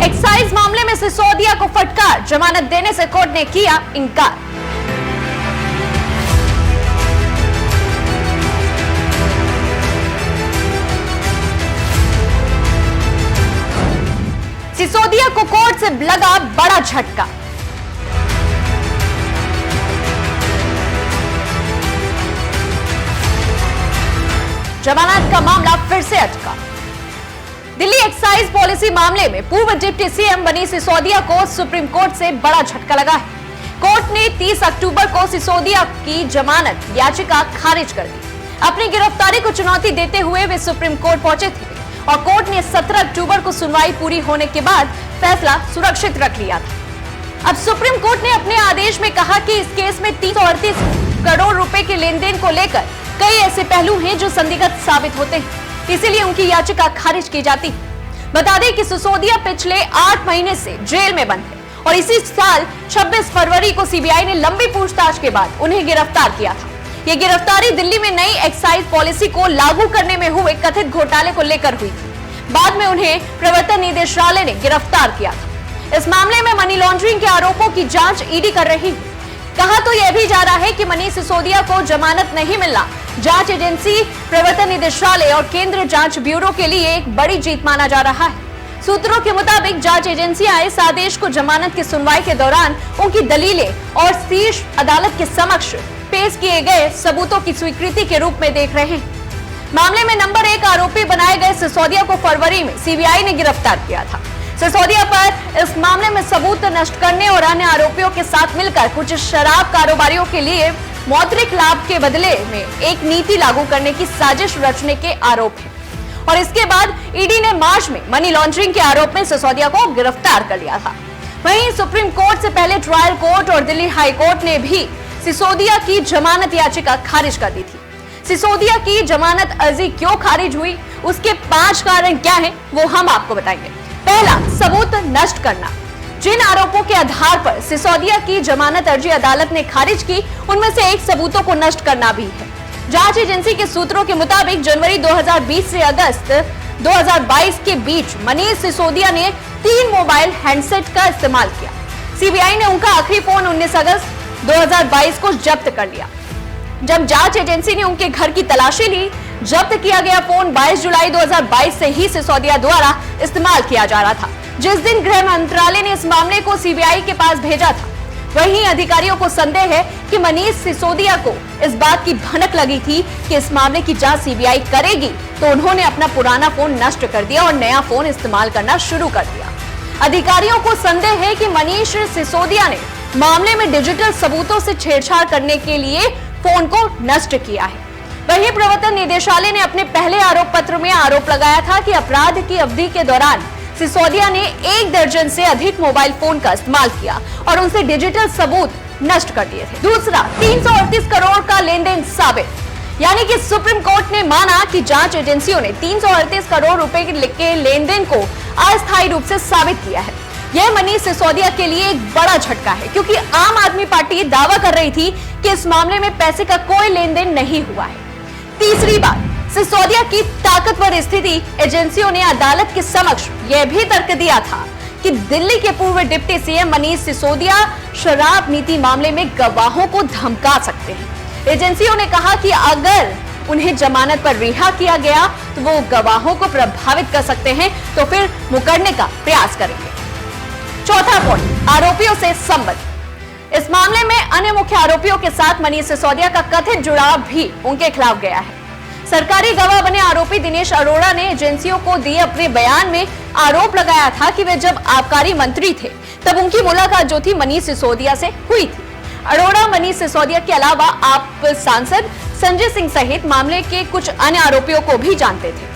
Excise मामले में सिसोदिया को फटकार, जमानत देने से कोर्ट ने किया इनकार। सिसोदिया को कोर्ट से लगा बड़ा झटका। जमानत का मामला फिर से अटका। दिल्ली एक्साइज पॉलिसी मामले में पूर्व डिप्टी सीएम मनीष सिसोदिया को सुप्रीम कोर्ट से बड़ा झटका लगा है। कोर्ट ने 30 अक्टूबर को सिसोदिया की जमानत याचिका खारिज कर दी। अपनी गिरफ्तारी को चुनौती देते हुए वे सुप्रीम कोर्ट पहुंचे थे और कोर्ट ने 17 अक्टूबर को सुनवाई पूरी होने के बाद फैसला सुरक्षित रख लिया था। अब सुप्रीम कोर्ट ने अपने आदेश में कहा कि इस केस में 338 करोड़ रुपए के लेन देन को लेकर कई ऐसे पहलू हैं जो संदिग्ध साबित होते हैं, इसीलिए उनकी याचिका खारिज की जाती है। बता दें कि सिसोदिया पिछले 8 महीने से जेल में बंद है और इसी साल 26 फरवरी को सीबीआई ने लंबी पूछताछ के बाद उन्हें गिरफ्तार किया था। ये गिरफ्तारी दिल्ली में नई एक्साइज पॉलिसी को लागू करने में हुए कथित घोटाले को लेकर हुई थी। बाद में उन्हें प्रवर्तन निदेशालय ने गिरफ्तार किया था। इस मामले में मनी लॉन्ड्रिंग के आरोपों की जांच ईडी कर रही है। कहा तो यह भी जा रहा है कि मनीष सिसोदिया को जमानत नहीं मिलना जांच एजेंसी, प्रवर्तन निदेशालय और केंद्रीय जांच ब्यूरो के लिए एक बड़ी जीत माना जा रहा है। सूत्रों के मुताबिक जांच एजेंसियां इस आदेश को जमानत की सुनवाई के दौरान उनकी दलीलें और शीर्ष अदालत के समक्ष पेश किए गए सबूतों की स्वीकृति के रूप में देख रहे हैं। मामले में नंबर 1 आरोपी बनाए गए सिसोदिया को फरवरी में सीबीआई ने गिरफ्तार किया था। सिसोदिया पर इस मामले में सबूत नष्ट करने और अन्य आरोपियों के साथ मिलकर कुछ शराब कारोबारियों के लिए मौद्रिक लाभ के बदले में एक नीति लागू करने की साजिश रचने के आरोप है। और इसके बाद ईडी ने मार्च में मनी लॉन्ड्रिंग के आरोप में सिसोदिया को गिरफ्तार कर लिया था। वहीं सुप्रीम कोर्ट से पहले ट्रायल कोर्ट और दिल्ली हाई कोर्ट ने भी सिसोदिया की जमानत याचिका खारिज कर दी थी। सिसोदिया की जमानत अर्जी क्यों खारिज हुई, उसके 5 कारण क्या हैं, वो हम आपको बताएंगे। पहला, सबूत नष्ट करना। जिन आरोपों के आधार पर सिसोदिया की जमानत अर्जी अदालत ने खारिज की, उनमें से एक सबूतों को नष्ट करना भी है। जांच एजेंसी के सूत्रों के मुताबिक जनवरी 2020 से अगस्त 2022 के बीच मनीष सिसोदिया ने 3 मोबाइल हैंडसेट का इस्तेमाल किया। सीबीआई ने उनका आखिरी फोन 19 अगस्त 2022 को जब्त कर लिया। जब जांच एजेंसी ने उनके घर की तलाशी ली, जब्त किया गया फोन 22 जुलाई 2022 से ही सिसोदिया द्वारा इस्तेमाल किया जा रहा था, जिस दिन गृह मंत्रालय ने इस मामले को सीबीआई के पास भेजा था। वहीं अधिकारियों को संदेह है कि मनीष सिसोदिया को इस बात की भनक लगी थी कि इस मामले की जांच सीबीआई करेगी, तो उन्होंने अपना पुराना फोन नष्ट कर दिया और नया फोन इस्तेमाल करना शुरू कर दिया। अधिकारियों को संदेह है कि मनीष सिसोदिया ने मामले में डिजिटल सबूतों से छेड़छाड़ करने के लिए फोन को नष्ट किया है। वहीं प्रवर्तन निदेशालय ने अपने पहले आरोप पत्र में आरोप लगाया था कि अपराध की अवधि के दौरान सिसोदिया ने 1 दर्जन से अधिक मोबाइल फोन का इस्तेमाल किया और उनसे डिजिटल सबूत नष्ट कर दिए थे। दूसरा, 338 करोड़ का लेन देन साबित। यानी कि सुप्रीम कोर्ट ने माना कि जांच एजेंसियों ने 338 करोड़ रुपए के लेन देन को अस्थायी रूप से साबित किया है। यह मनीष सिसोदिया के लिए एक बड़ा झटका है, क्योंकि आम आदमी पार्टी दावा कर रही थी कि इस मामले में पैसे का कोई लेन देन नहीं हुआ है। तीसरी बात, सिसोदिया की ताकतवर स्थिति। एजेंसियों ने अदालत के समक्ष यह भी तर्क दिया था कि दिल्ली के पूर्व डिप्टी सीएम मनीष सिसोदिया शराब नीति मामले में गवाहों को धमका सकते हैं। एजेंसियों ने कहा कि अगर उन्हें जमानत पर रिहा किया गया तो वो गवाहों को प्रभावित कर सकते हैं, तो फिर मुकरने का प्रयास करेंगे। चौथा पॉइंट, आरोपियों से संबंध। इस मामले में अन्य मुख्य आरोपियों के साथ मनीष सिसोदिया का कथित जुड़ाव भी उनके खिलाफ गया है। सरकारी गवाह बने आरोपी दिनेश अरोड़ा ने एजेंसियों को दिए अपने बयान में आरोप लगाया था कि वे जब आबकारी मंत्री थे तब उनकी मुलाकात जो थी मनीष सिसोदिया से हुई थी। अरोड़ा मनीष सिसोदिया के अलावा आप सांसद संजय सिंह सहित मामले के कुछ अन्य आरोपियों को भी जानते थे।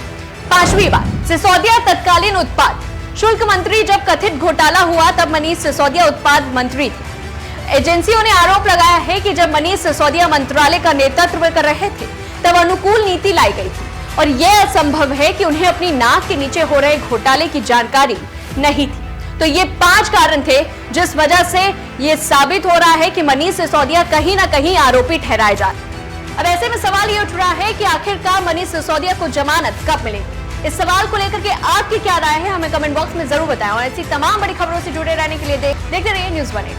पांचवी बात, सिसोदिया तत्कालीन उत्पाद शुल्क मंत्री। जब कथित घोटाला हुआ तब मनीष सिसोदिया उत्पाद मंत्री थे। एजेंसियों ने आरोप लगाया है कि जब मनीष सिसोदिया मंत्रालय का नेतृत्व कर रहे थे तब अनुकूल नीति लाई गई थी और यह असंभव है कि उन्हें अपनी नाक के नीचे हो रहे घोटाले की जानकारी नहीं थी। तो ये 5 कारण थे जिस वजह से ये साबित हो रहा है कि मनीष सिसोदिया कहीं ना कहीं आरोपी ठहराए जा रहे। अब ऐसे में सवाल ये उठ रहा है कि आखिरकार मनीष सिसोदिया को जमानत कब मिलेगी। इस सवाल को लेकर के आपकी क्या राय है, हमें कमेंट बॉक्स में जरूर बताएं और ऐसी तमाम बड़ी खबरों से जुड़े रहने के लिए देखते रहिए न्यूज़ 1 इंडिया।